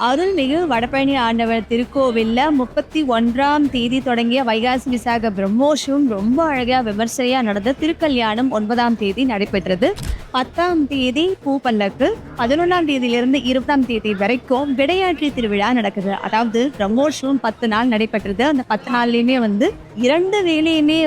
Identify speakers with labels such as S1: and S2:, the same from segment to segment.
S1: அருள்மிகு வடபழனி ஆண்டவர் திருக்கோவில்ல 31ஆம் தேதி தொடங்கிய வைகாசி விசாக பிரம்மோற்சவம் ரொம்ப அழகா விமர்சையா நடந்த திருக்கல்யாணம் 9ஆம் தேதி நடைபெற்றது. 10ஆம் தேதி பூப்பல்லக்கு, 11ஆம் தேதியிலிருந்து 20ஆம் தேதி வரைக்கும் விடையாற்றி திருவிழா நடக்குது. அதாவது பிரம்மோற்சவம் 10 நாள் நடைபெற்றது. அந்த 10 நாள்லயுமே 2 வேலையுமே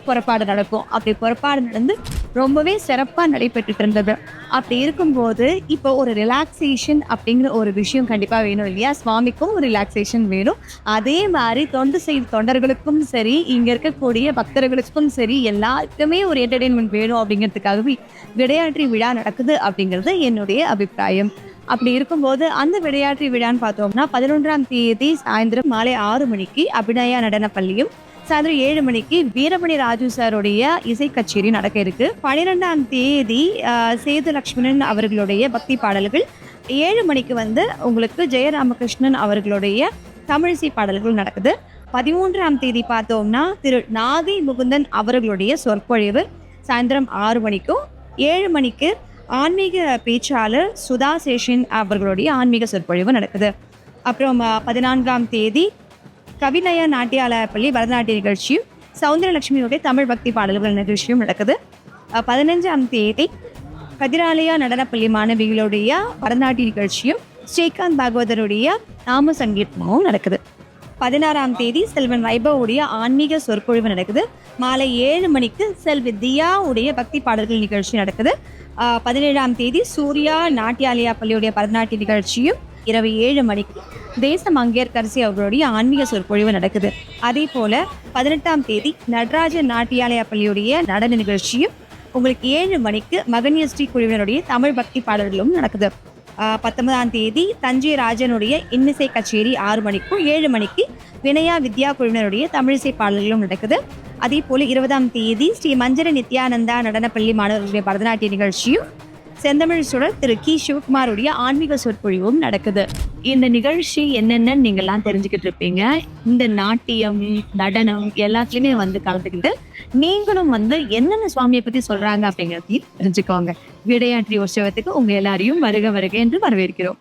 S1: புறப்பாடு நடக்கும். அப்படி புறப்பாடு நடந்து ரொம்பவே சிறப்பா நடைபெற்றுட்டு இருந்தது. அப்படி இருக்கும்போது இப்போ ஒரு ரிலாக்ஸேஷன் அப்படிங்கிற ஒரு விஷயம் கண்டிப்பா வேணும் இல்லையா? சுவாமிக்கும் ஒரு ரிலாக்ஸேஷன் வேணும். அதே மாதிரி தொண்டு செய்யும் தொண்டர்களுக்கும் சரி, இங்க இருக்கக்கூடிய பக்தர்களுக்கும் சரி, எல்லாருக்குமே ஒரு என்டர்டெயின்மெண்ட் வேணும் அப்படிங்கிறதுக்காகவே விடையாற்றி விழா நடக்குது அப்படிங்கிறது என்னுடைய அபிப்பிராயம். அப்படி இருக்கும்போது அந்த விடையாற்றி விழான்னு பார்த்தோம்னா 11ஆம் தேதி சாயந்தரம் மாலை 6 மணிக்கு அபிநயா நடன பள்ளியும், சாயந்தரம் 7 மணிக்கு வீரமணி ராஜு சாருடைய இசை கச்சேரி நடக்க இருக்கு. 12ஆம் தேதி சேது லக்ஷ்மணன் அவர்களுடைய பக்தி பாடல்கள், 7 மணிக்கு உங்களுக்கு ஜெயராமகிருஷ்ணன் அவர்களுடைய தமிழிசை பாடல்கள் நடக்குது. 13ஆம் தேதி பார்த்தோம்னா திரு நாகை முகுந்தன் அவர்களுடைய சொற்பொழிவு சாயந்தரம் 6 மணிக்கும், 7 மணிக்கு ஆன்மீக பேச்சாளர் சுதா சேஷன் அவர்களுடைய ஆன்மீக சொற்பொழிவு நடக்குது. அப்புறம் 14ஆம் தேதி கவிநய நாட்டியாலய பள்ளி பரதநாட்டிய நிகழ்ச்சியும், சௌந்தரலட்சுமியுடைய தமிழ் பக்தி பாடல்கள் நிகழ்ச்சியும் நடக்குது. 15ஆம் தேதி கதிராலயா நடனப்பள்ளி மாணவிகளுடைய பரதநாட்டிய நிகழ்ச்சியும், ஸ்ரீகாந்த் பாகவதருடைய நாம சங்கீர்த்தமும் நடக்குது. 16ஆம் தேதி செல்வன் வைபவுடைய ஆன்மீக சொற்பொழிவு நடக்குது. மாலை 7 மணிக்கு செல்வி தியாவுடைய பக்தி பாடல்கள் நிகழ்ச்சி நடக்குது. 17ஆம் தேதி சூர்யா நாட்டியாலயா பள்ளியுடைய பரதநாட்டிய நிகழ்ச்சியும், இரவு 7 மணிக்கு தேசம் அங்கேற்கரசி அவர்களுடைய ஆன்மீக சொற்பொழிவு நடக்குது. அதே போல 18ஆம் தேதி நடராஜன் நாட்டியாலயா பள்ளியுடைய நடன நிகழ்ச்சியும், உங்களுக்கு 7 மணிக்கு மகன்யஸ்ரீ குழுவினருடைய தமிழ் பக்தி பாடல்களும் நடக்குது. 19ஆம் தேதி தஞ்சை ராஜனுடைய இன்னிசை கச்சேரி 6 மணிக்கும், 7 மணிக்கு வினயா வித்யா குழுவினருடைய தமிழிசை பாடல்களும் நடக்குது. அதே போல 20ஆம் தேதி ஸ்ரீ மஞ்சரி நித்யானந்தா நடனப்பள்ளி மாணவர்களுடைய பரதநாட்டிய நிகழ்ச்சியும், செந்தமிழ் சுடர் திரு கி சிவகுமாருடைய ஆன்மீக சொற்பொழிவும் நடக்குது. இந்த நிகழ்ச்சி என்னென்னு நீங்கள்லாம் தெரிஞ்சுக்கிட்டு இருப்பீங்க. இந்த நாட்டியம், நடனம் எல்லாத்துலயுமே கலந்துக்கிட்டு நீங்களும் என்னென்ன சுவாமியை பத்தி சொல்றாங்க அப்படிங்கிறதையும் தெரிஞ்சுக்கோங்க. விடையாற்றி உற்சவத்துக்கு உங்க எல்லாரையும் வருக வருக என்று வரவேற்கிறோம்.